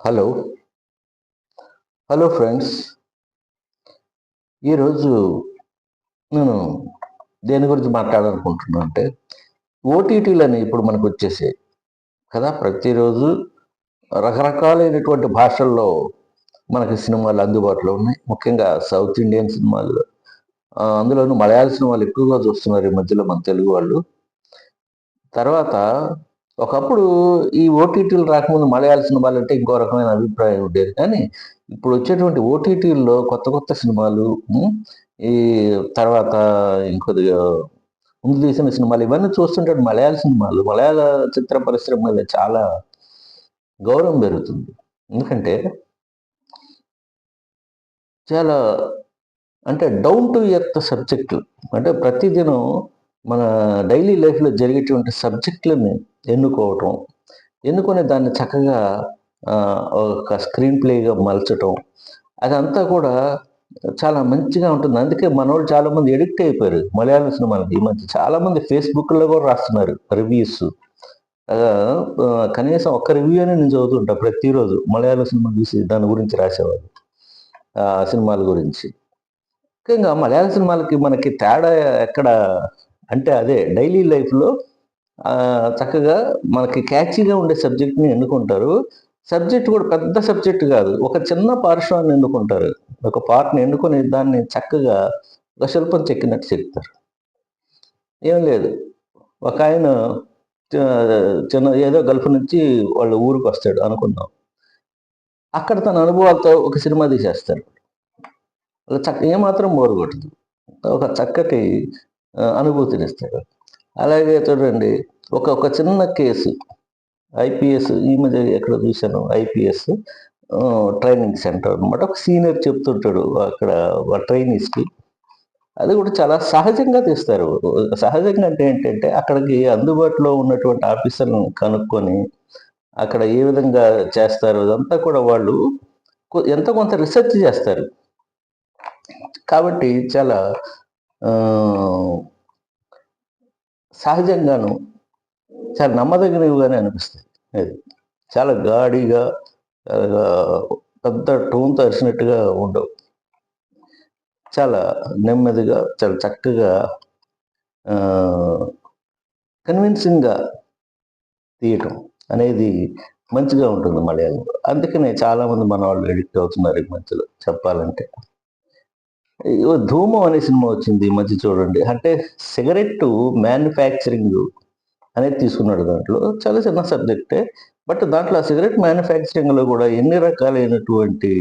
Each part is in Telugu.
హలో. Hello friends. ఈరోజు నేను దేని గురించి మాట్లాడాలనుకుంటున్నా అంటే ఓటీటీలని ఇప్పుడు మనకు వచ్చేసాయి కదా. ప్రతిరోజు రకరకాలైనటువంటి భాషల్లో మనకి సినిమాలు అందుబాటులో ఉన్నాయి. ముఖ్యంగా సౌత్ ఇండియన్ సినిమాలు, అందులోనూ మలయాళ సినిమాలు ఎక్కువగా చూస్తున్నారు ఈ మధ్యలో మన తెలుగు వాళ్ళు. తర్వాత ఒకప్పుడు ఈ ఓటీటీలు రాకముందు మలయాళ సినిమాలు అంటే ఇంకో రకమైన అభిప్రాయం ఉండేది. కానీ ఇప్పుడు వచ్చేటువంటి ఓటీటీల్లో కొత్త కొత్త సినిమాలు, ఈ తర్వాత ఇంకొద్దిగా ముందు తీసిన సినిమాలు ఇవన్నీ చూస్తుంటే మలయాళ చిత్ర పరిశ్రమ మీద చాలా గౌరవం పెరుగుతుంది. ఎందుకంటే చాలా అంటే డౌన్ టు ఎర్త్ సబ్జెక్టులు, అంటే ప్రతిదినం మన డైలీ లైఫ్లో జరిగేటువంటి సబ్జెక్టులని ఎన్నుకోవటం, ఎన్నుకొని దాన్ని చక్కగా ఒక స్క్రీన్ ప్లేగా మలచటం, అదంతా కూడా చాలా మంచిగా ఉంటుంది. అందుకే మనోళ్ళు చాలామంది ఎడిక్ట్ అయిపోయారు మలయాళం సినిమాలకి. ఈ మధ్య చాలామంది ఫేస్బుక్లో కూడా రాస్తున్నారు రివ్యూస్. కనీసం ఒక్క రివ్యూ అని నేను చదువుతుంటా ప్రతిరోజు, మలయాళం సినిమా చూసి దాని గురించి రాసేవాళ్ళు, సినిమాల గురించి. ముఖ్యంగా మలయాళ సినిమాలకి మనకి తేడా ఎక్కడ అంటే అదే డైలీ లైఫ్లో చక్కగా మనకి క్యాచీగా ఉండే సబ్జెక్ట్ని ఎన్నుకుంటారు. సబ్జెక్ట్ కూడా పెద్ద సబ్జెక్ట్ కాదు, ఒక చిన్న పార్శ్వాన్ని ఎన్నుకుంటారు. ఒక పార్ట్ని ఎన్నుకొని దాన్ని చక్కగా ఒక శిల్పం చెక్కినట్టు చెప్తారు. ఏం లేదు, ఒక ఆయన చిన్న ఏదో గల్ఫ్ నుంచి వాళ్ళ ఊరికి వస్తాడు అనుకుందాం. అక్కడ తన అనుభవాలతో ఒక సినిమా తీసేస్తారు. ఏమాత్రం బోరు కొట్టదు, ఒక చక్కటి అనుభూతినిస్తాడు. అలాగే చూడండి, ఒక చిన్న కేసు, ఐపీఎస్, ఈ మధ్య ఎక్కడ చూశాను, ఐపీఎస్ ట్రైనింగ్ సెంటర్ అనమాట. ఒక సీనియర్ చెప్తుంటాడు అక్కడ ట్రైనీస్కి. అది కూడా చాలా సహజంగా తీస్తారు. సహజంగా అంటే ఏంటంటే అక్కడికి అందుబాటులో ఉన్నటువంటి ఆఫీసర్లను కనుక్కొని అక్కడ ఏ విధంగా చేస్తారు అదంతా కూడా వాళ్ళు ఎంతో కొంత రీసెర్చ్ చేస్తారు. కాబట్టి చాలా సహజంగాను చాలా నమ్మదగినవిగానే అనిపిస్తాయి. అది చాలా గాడిగా, పెద్ద టోన్తో అరిచినట్టుగా ఉండవు. చాలా నెమ్మదిగా, చాలా చక్కగా, కన్విన్సింగ్గా తీయటం అనేది మంచిగా ఉంటుంది మలయాళంలో. అందుకనే చాలామంది మన వాళ్ళు ఎడిక్ట్ అవుతున్నారు ఈ మధ్యలో చెప్పాలంటే. ధూమం అనే సినిమా వచ్చింది ఈ మధ్య చూడండి. అంటే సిగరెట్ మ్యానుఫ్యాక్చరింగ్ అనేది తీసుకున్నాడు. దాంట్లో చాలా చిన్న సబ్జెక్టే, బట్ దాంట్లో ఆ సిగరెట్ మ్యానుఫ్యాక్చరింగ్లో కూడా ఎన్ని రకాలైనటువంటి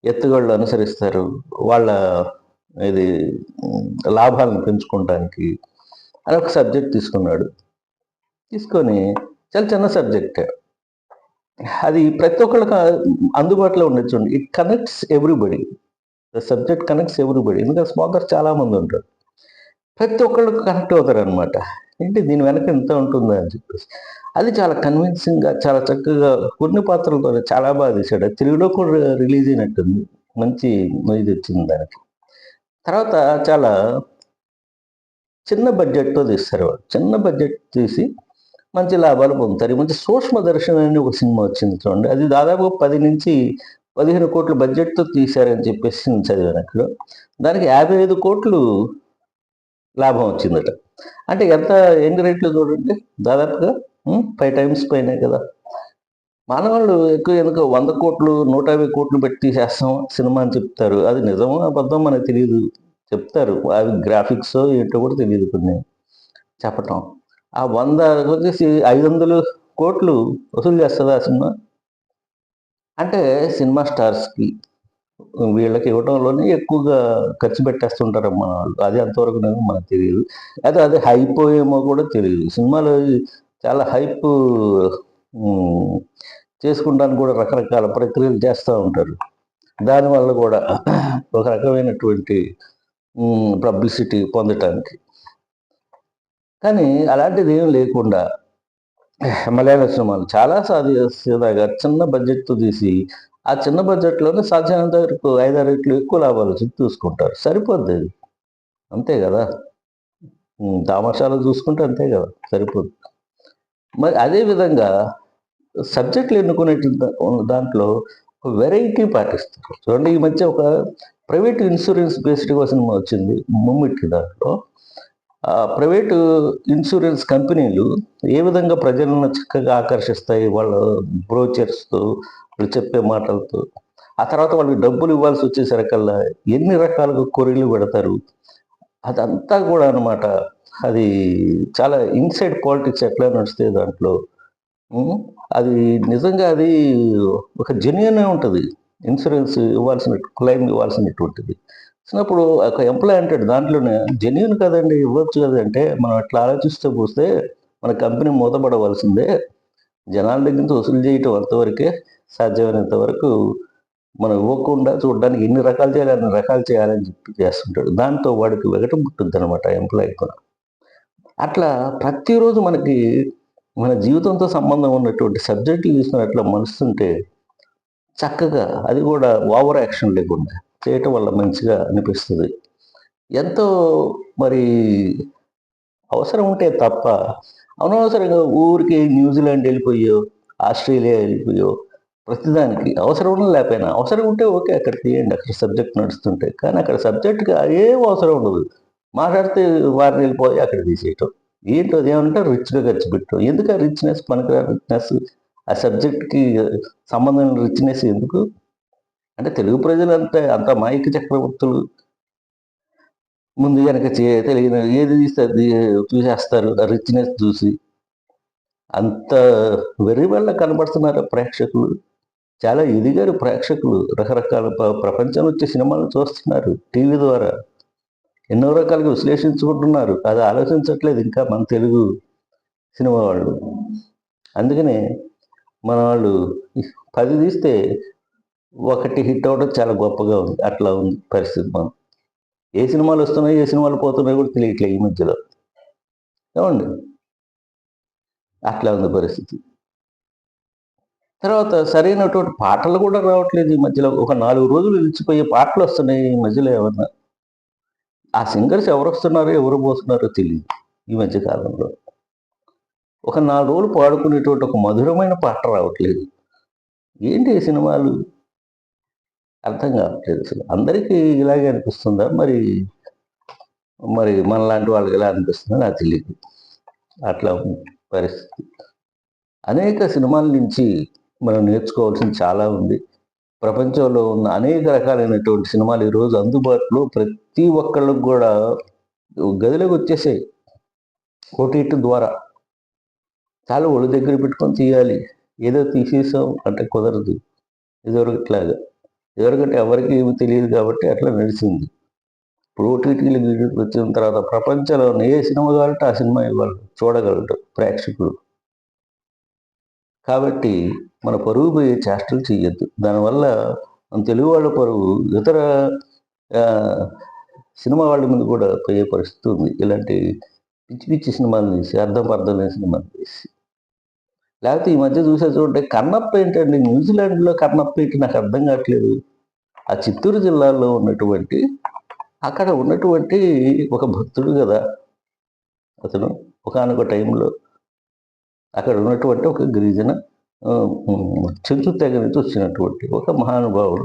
ఎత్తుగడలు అనుసరిస్తారు వాళ్ళ ఇది లాభాలను పెంచుకోవడానికి అని ఒక సబ్జెక్ట్ తీసుకున్నాడు. తీసుకొని చాలా చిన్న సబ్జెక్టే, అది ప్రతి ఒక్కళ్ళకి అందుబాటులో ఉండొచ్చు. చూడండి, it connects everybody. The subject connects everybody. ఎందుకంటే స్మోకర్స్ చాలామంది ఉంటారు, ప్రతి ఒక్కళ్ళు కనెక్ట్ అవుతారు అనమాట. ఏంటి దీని వెనక ఎంత ఉంటుందా అని చెప్పేసి. అది చాలా కన్విన్సింగ్గా, చాలా చక్కగా కొన్ని పాత్రలతో చాలా బాగా తీశాడు. తెలుగులో కూడా రిలీజ్ అయినట్టుంది, మంచి ఇది వచ్చింది దానికి. తర్వాత చాలా చిన్న బడ్జెట్తో తీస్తారు వాళ్ళు. చిన్న బడ్జెట్ తీసి మంచి లాభాలు పొందుతారు. ఈ మంచి సూక్ష్మదర్శన్ అని ఒక సినిమా వచ్చింది చూడండి, అది దాదాపు 10 నుంచి 15 కోట్ల బడ్జెట్తో తీశారని చెప్పేసి నేను చదివాను అక్కడ. దానికి 55 కోట్లు లాభం వచ్చిందట. అంటే ఎంత, ఎన్ని రేట్లు చూడండి, దాదాపుగా 5 టైమ్స్ పైనే కదా. మానవాళ్ళు ఎక్కువ ఎందుకు 100 కోట్లు 150 కోట్లు పెట్టి తీసేస్తాం సినిమా అని చెప్తారు. అది నిజమో అబద్ధం మనకు తెలియదు, చెప్తారు. అవి గ్రాఫిక్స్ ఏంటో కూడా తెలియదు కొన్ని చెప్పటం. ఆ 100 వచ్చేసి 500 కోట్లు వసూలు చేస్తుంది ఆ సినిమా. అంటే సినిమా స్టార్స్కి వీళ్ళకి ఇవ్వడంలోనే ఎక్కువగా ఖర్చు పెట్టేస్తుంటారు మన వాళ్ళు. అది అంతవరకు మనకు తెలియదు. అది హైప్ ఏమో కూడా తెలియదు. సినిమాలో చాలా హైప్ చేసుకుంటానికి కూడా రకరకాల ప్రక్రియలు చేస్తూ ఉంటారు. దానివల్ల కూడా ఒక రకమైనటువంటి పబ్లిసిటీ పొందటానికి. కానీ అలాంటిది ఏం లేకుండా మలయాళ సినిమాలు చాలా సరదాగా చిన్న బడ్జెట్తో తీసి ఆ చిన్న బడ్జెట్లోనే సాధ్యమైనంత వరకు 5-6 రెట్లు ఎక్కువ లాభాలు చూసుకుంటారు. సరిపోద్ది అది, అంతే కదా. తమాషాలు చూసుకుంటే అంతే కదా, సరిపోద్ది. మరి అదేవిధంగా సబ్జెక్టులు ఎన్నుకునే దాంట్లో వెరైటీ పాటిస్తారు. చూడండి ఈ మధ్య ఒక ప్రైవేట్ ఇన్సూరెన్స్ బేస్డ్‌గా సినిమా వచ్చింది. 'ముమ్మిట్టి' దాంట్లో. ఆ ప్రైవేటు ఇన్సూరెన్స్ కంపెనీలు ఏ విధంగా ప్రజలను చక్కగా ఆకర్షిస్తాయి వాళ్ళ బ్రోచర్స్‌తో, వాళ్ళు చెప్పే మాటలతో. ఆ తర్వాత వాళ్ళకి డబ్బులు ఇవ్వాల్సి వచ్చేసరికల్లా ఎన్ని రకాలుగా కొర్రీలు పెడతారు. అదంతా కూడా అనమాట. అది చాలా ఇన్‌సైడ్ పాలిటిక్స్ ఎట్లా నడుస్తాయి దాంట్లో. హ్మ్. అది నిజంగా అది ఒక జెన్యూనే ఉంటది. ఇన్సూరెన్స్ క్లెయిమ్ ఇవ్వాల్సినటువంటిది. ఇచ్చినప్పుడు ఒక ఎంప్లాయీ అంటాడు దాంట్లోనే జెన్యూన్ కదండీ! ఇవ్వచ్చు కదంటే, మనం అట్లా ఆలోచిస్తూ పోస్తే మన కంపెనీ మూతపడవలసిందే. జనాల దగ్గర నుంచి వసూలు చేయటం అంతవరకే. సాధ్యమైనంత వరకు మనం ఇవ్వకుండా చూడడానికి ఎన్ని రకాలు చేయాలి అన్ని రకాలు చేయాలని చెప్పి చేస్తుంటాడు. దాంతో వాడికి విగటం పుట్టుద్దనమాట ఆ ఎంప్లాయీకి కూడా. అట్లా ప్రతిరోజు మనకి మన జీవితంతో సంబంధం ఉన్నటువంటి సబ్జెక్టులు తీసుకొని అట్లా మలుస్తుంటే చక్కగా అది కూడా ఓవర్ యాక్షన్ లేకుండా చేయటం వల్ల మంచిగా అనిపిస్తది. ఎంతో మరి అవసరం ఉంటే తప్ప అనవసరంగా ఊరికే న్యూజిలాండ్ వెళ్ళిపోయో, ఆస్ట్రేలియా వెళ్ళిపోయో ప్రతిదానికి అవసరం ఉన్నా లేకపోయినా అవసరం ఉంటే ఓకే అక్కడ తీయండి. అక్కడ సబ్జెక్ట్ నడుస్తుంటే. కానీ అక్కడ సబ్జెక్ట్‌కి ఏం అవసరం ఉండదు. మాట్లాడితే వారిని వెళ్ళిపోయి అక్కడ తీసేయటం. ఏంటో అదేమంటే రిచ్‌గా ఖర్చు పెట్టడం. ఎందుకు ఆ రిచ్‌నెస్ పనికిరాని రిచ్‌నెస్ ఆ సబ్జెక్ట్‌కి సంబంధం రిచ్‌నెస్ ఎందుకు? అంటే తెలుగు ప్రజలంటే అంత మాయక చక్రవర్తులు ముందు వెనక తెలియని ఏది తీస్తే అది చూసేస్తారు. ఆ రిచ్‌నెస్ చూసి. అంత వెర్రివాళ్ళ కనబడుతున్నారా ప్రేక్షకులు? చాలా ఎదిగారు ప్రేక్షకులు. రకరకాల ప్రపంచం వచ్చే సినిమాలు చూస్తున్నారు టీవీ ద్వారా. ఎన్నో రకాలుగా విశ్లేషించుకుంటున్నారు. అది ఆలోచించట్లేదు ఇంకా మన తెలుగు సినిమా వాళ్ళు. అందుకనే మన వాళ్ళు 10 తీస్తే ఒకటి హిట్ అవ్వడం చాలా గొప్పగా ఉంది. అట్లా ఉంది పరిస్థితి ఏ సినిమాలు వస్తున్నాయి, ఏ సినిమాలు పోతున్నాయో కూడా తెలియట్లే ఈ మధ్యలో. ఏవండి? అట్లా ఉంది పరిస్థితి. తర్వాత సరైనటువంటి పాటలు కూడా రావట్లేదు ఈ మధ్యలో. ఒక 4 రోజులు నిలిచిపోయే పాటలొస్తున్నాయి ఈ మధ్యలో ఏమన్నా. ఆ సింగర్స్ ఎవరొస్తున్నారో, ఎవరు పోతున్నారో తెలీదు ఈ మధ్య కాలంలో. ఒక 4 రోజులు పాడుకునేటువంటి ఒక మధురమైన పాట రావట్లేదు. ఏంటి ఈ సినిమాలు? అర్థం కావట్లేదు అసలు. అందరికీ ఇలాగే అనిపిస్తుందా? మరి మరి మనలాంటి వాళ్ళకి ఎలా అనిపిస్తుందో నాకు తెలీదు. అట్లా ఉంది పరిస్థితి. అనేక సినిమాల నుంచి మనం నేర్చుకోవాల్సింది చాలా ఉంది. ప్రపంచంలో ఉన్న అనేక రకాలైనటువంటి సినిమాలు ఈరోజు అందుబాటులో ప్రతి ఒక్కళ్ళకి కూడా గదిలోకి వచ్చేసాయి. ఓటీటీ ద్వారా. చాలా ఒళ్ళు దగ్గర పెట్టుకొని తీయాలి. ఏదో తీసేసాం అంటే కుదరదు. ఇదివరకుట్లాగా. ఇదివరకంటే ఎవరికీ ఏమి తెలియదు కాబట్టి అట్లా నడిచింది. ఇప్పుడు ఓటీటీలు గీటీలు వచ్చిన తర్వాత ప్రపంచంలోని ఏ సినిమా కావాలంటే ఆ సినిమా ఇవ్వాలి చూడగలరు ప్రేక్షకులు. కాబట్టి మన పరువు పోయే చేష్టలు చేయొద్దు. దానివల్ల మన తెలుగు వాళ్ళ పరువు ఇతర ఆహ్, సినిమా వాళ్ళ మీద కూడా పోయే పరిస్థితి ఉంది. ఇలాంటి పిచ్చి పిచ్చి సినిమాలు తీసి, అర్థం పర్థం లేని సినిమాలు తీసి. లేకపోతే ఈ మధ్య చూసా చూడండి కన్నప్ప ఏంటండి న్యూజిలాండ్‌లో కన్నప్ప ఏంటి నాకు అర్థం కావట్లేదు. ఆ చిత్తూరు జిల్లాలో ఉన్నటువంటి అక్కడ ఉన్నటువంటి ఒక భక్తుడు గదా! అతను ఒకానొక టైంలో అక్కడ ఉన్నటువంటి ఒక గిరిజన చెంచు తెగ నుంచి వచ్చినటువంటి ఒక మహానుభావుడు.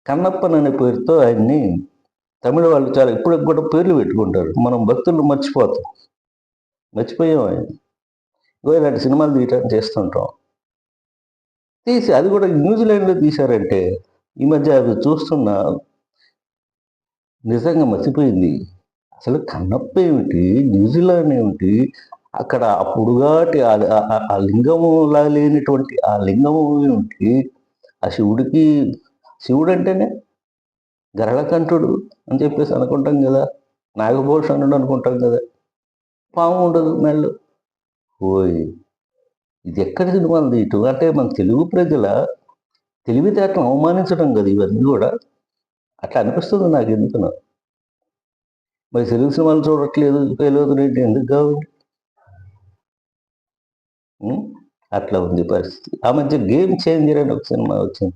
కన్నప్పన్ అనే పేరుతో ఆయన్ని తమిళ వాళ్ళు చాలా ఇప్పటికి కూడా పేర్లు పెట్టుకుంటారు. మనం భక్తులు మర్చిపోతాం. మర్చిపోయాం ఆయన్ని. ఇగో ఇలాంటి సినిమాలు తీయటానికి చేస్తుంటాం. తీసి అది కూడా న్యూజిలాండ్‌లో తీశారంటే ఈ మధ్య అవి చూస్తున్నా నిజంగా మతిపోయింది. అసలు కన్నప్ప ఏమిటి? న్యూజిలాండ్ ఏమిటి? అక్కడ ఆ పొడుగాటి ఆ లింగములా లేనటువంటి ఆ లింగము ఏమిటి? ఆ శివుడికి శివుడంటేనే గరళకంఠుడు అని చెప్పేసి అనుకుంటాం గదా! నాగభూషణుడు అనుకుంటాం గదా! పాము ఉండదు మెడలో. ఓయ్! ఇదెక్కడి సినిమాలు తీయటం? అంటే మన తెలుగు ప్రజల తెలివితేటలను అవమానించడం గదా! ఇవన్నీ గూడా. అట్లా అనిపిస్తుంది నాకెందుకనో. మరి తెలుగు సినిమాలు చూడట్లేదు, ఫెయిల్ అవుతున్నాయేంటి? ఎందుకు కావాలి? హ్మ్. అట్లా ఉంది పరిస్థితి. ఆ మధ్య 'గేమ్ చేంజర్' అని ఒక సినిమా వచ్చింది.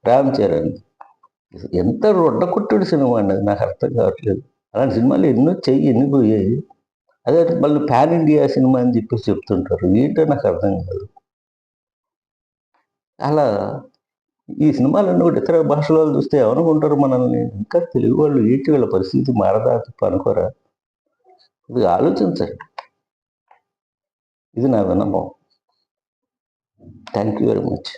'రామ్ చరణ్' ఎంత రొడ్డకుట్టుడు సినిమా అండి అది. నాకు అర్థం కావట్లేదు. అలాంటి సినిమాలు ఎన్నొచ్చాయి, ఎన్ని పోయాయి. అదే మళ్ళీ పాన్ ఇండియా సినిమా అని చెప్పేసి చెప్తుంటారు. ఏంటో నాకు అర్థం కాదు. అలా ఈ సినిమాలన్నీ కూడా ఇతర భాషల వాళ్ళు చూస్తే ఏమనుకుంటారు మనల్ని? ఇంకా తెలుగు వాళ్ళు ఏంటి వీళ్ళ పరిస్థితి మారదా అనుకోరా? ఇది ఆలోచించండి. ఇది నా విన్నపం. Thank you very much.